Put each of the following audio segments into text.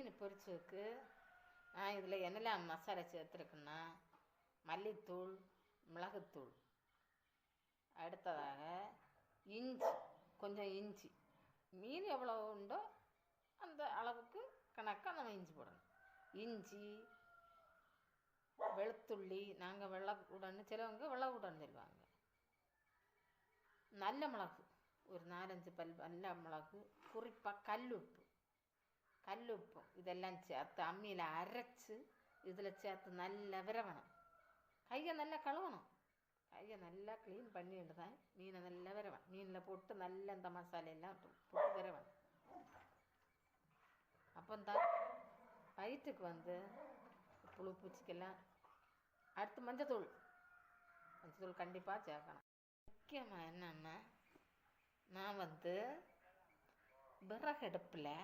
மீன் பொரிச்சதுக்கு நான் இதில் என்னெல்லாம் மசாலா சேர்த்துருக்குன்னா மல்லித்தூள், மிளகுத்தூள், அடுத்ததாக இஞ்சி, கொஞ்சம் இஞ்சி, மீன் எவ்வளோ உண்டோ அந்த அளவுக்கு கணக்காக நம்ம இஞ்சி போடணும். இஞ்சி, வெளுத்துள்ளி, நாங்கள் வெள்ளை உடன்னு சிலவங்க வெள்ளை உடன்னு சொல்லுவாங்க. நல்ல மிளகு ஒரு 4-5 பல் நல்ல மிளகு, குறிப்பாக கல்லுப்பு இதெல்லாம் சேர்த்து அம்மியில் அரைச்சி இதில் சேர்த்து நல்லா விரவணும். கையை நல்லா கழுவணும். கையை நல்லா க்ளீன் பண்ணிட்டு தான் மீனை நல்லா விரவணும். மீனில் போட்டு நல்லா இந்த மசாலையெல்லாம் போட்டு விரவணும். அப்போந்தான் வயிற்றுக்கு புழு பூச்சிக்கெல்லாம். அடுத்து மஞ்சத்தூள் கண்டிப்பாக சேர்க்கணும். முக்கியமாக என்னென்னா நான் விறகடுப்பில்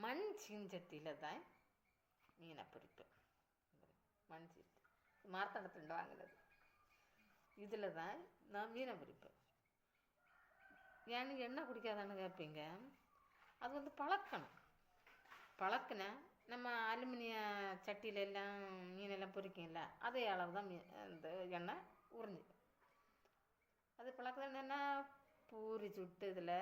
மண் சீஞ்சட்டியில் தான் மீனை பொரிப்பேன். மண் சீட்டு மார்த்தண்டத்துண்டு வாங்கினது. இதில் தான் நான் மீனை பொரிப்பேன். ஏன்னு எண்ணெய் குடிக்காதான்னு கேட்பீங்க. அது பழக்கினா நம்ம அலுமினிய சட்டியில எல்லாம் மீனெல்லாம் பொரிக்கும்ல, அதே அளவு தான் இந்த எண்ணெய் உறிஞ்சி. அது பழக்கம்னா பூரி சுட்டு இதில்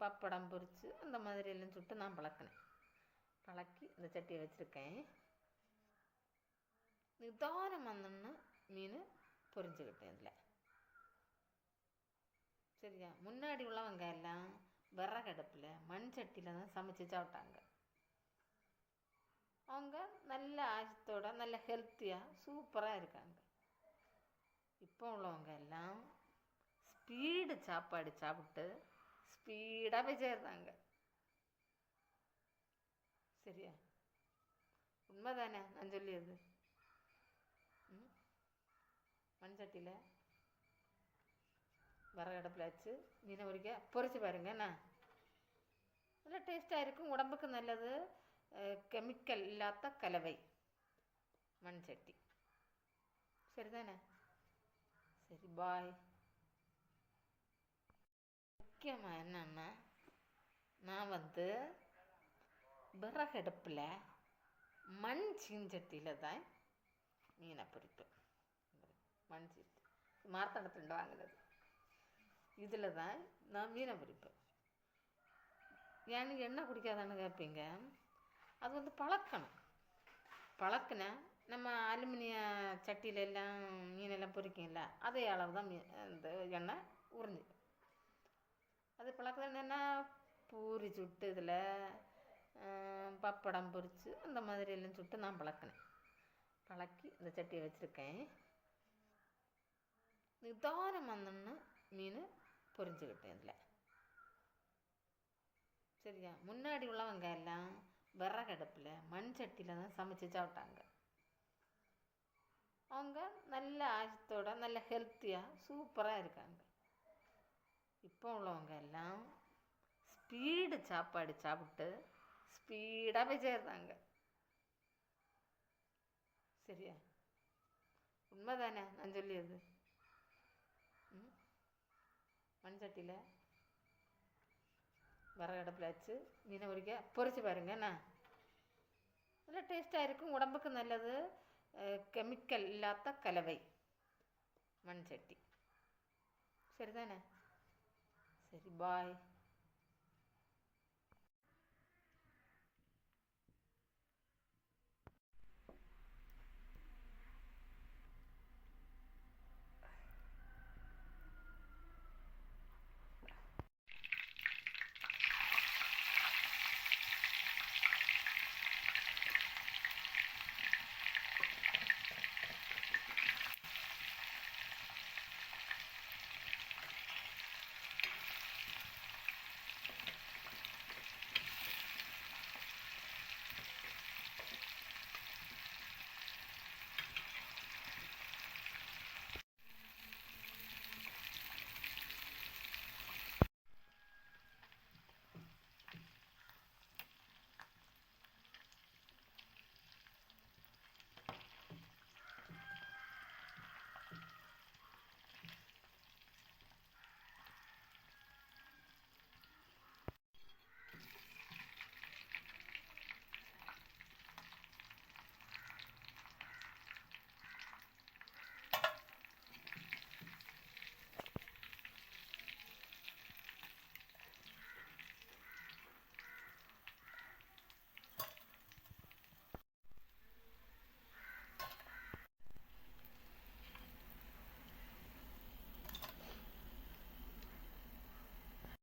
பப்படம் பொரித்து அந்த மாதிரி எல்லாம் சுட்டு நான் பழக்கி இந்த சட்டியை வச்சுருக்கேன். நிதானம் வந்தோம்னா மீன் பொரிஞ்சுக்கிட்டேன் இதில். சரியா? முன்னாடி உள்ளவங்க எல்லாம் விறகடுப்பில் மண் சட்டியில் தான் சமைச்சு சாப்பிட்டாங்க. அவங்க நல்ல ஆயத்தோட நல்ல ஹெல்த்தியாக சூப்பராக இருக்காங்க. இப்போ உள்ளவங்க எல்லாம் ஸ்பீடு சாப்பாடு சாப்பிட்டு ஸ்பீடாக போய் சேர்றாங்க. சரியா? உண்மைதானே நான் சொல்லியது? மண் சட்டியில் விறகடுப்பில் வச்சு மீனை பொரிச்சு பாருங்கண்ணா. நல்லா டேஸ்ட்டாக இருக்கும், உடம்புக்கு நல்லது. கெமிக்கல் இல்லாத கலவை மண் சட்டி. சரிதானே? சரி, பாய். முக்கியமாக என்னென்னா நான் விறகடுப்பில் மண் சீஞ்சட்டியில் தான் மீனை பொரிப்பேன். மண் சீட்டு மார்த்தண்டத்துண்டு வாங்கினது. இதில் தான் நான் மீனை பொரிப்பேன். ஏன்னு எண்ணெய் குடிக்காதான்னு கேட்பீங்க. அது பழக்கினா நம்ம அலுமினிய சட்டியில எல்லாம் மீனெல்லாம் பொரிக்கும்ல, அதே அளவு தான் இந்த எண்ணெய் உறிஞ்சி. அது பழக்கம்னா பூரி சுட்டு இதில் பப்படம் பொரித்து அந்த மாதிரி எல்லாம் சுட்டு நான் பழக்கி இந்த சட்டியை வச்சுருக்கேன். நிதானம் வந்தோம்னா மீன் பொரிஞ்சுக்கிட்டேன் இதில். சரியா? முன்னாடி உள்ளவங்க எல்லாம் விறகடுப்பில் மண் சட்டியில் தான் சமைச்சு சாப்பிட்டாங்க. அவங்க நல்ல ஆயத்தோட நல்ல ஹெல்த்தியாக சூப்பராக இருக்காங்க. இப்போ உள்ளவங்க எல்லாம் ஸ்பீடு சாப்பாடு சாப்பிட்டு ஸ்பீடாக போய் சேர்றாங்க. சரியா? உண்மைதானே நான் சொல்லியது? மண் சட்டியில் விறகடுப்பில் வச்சு மீனை பொரிச்சு பாருங்கண்ணா. நல்லா டேஸ்ட்டாக இருக்கும், உடம்புக்கு நல்லது. கெமிக்கல் இல்லாத கலவை மண் சட்டி. சரிதானே? சரி, பாய்.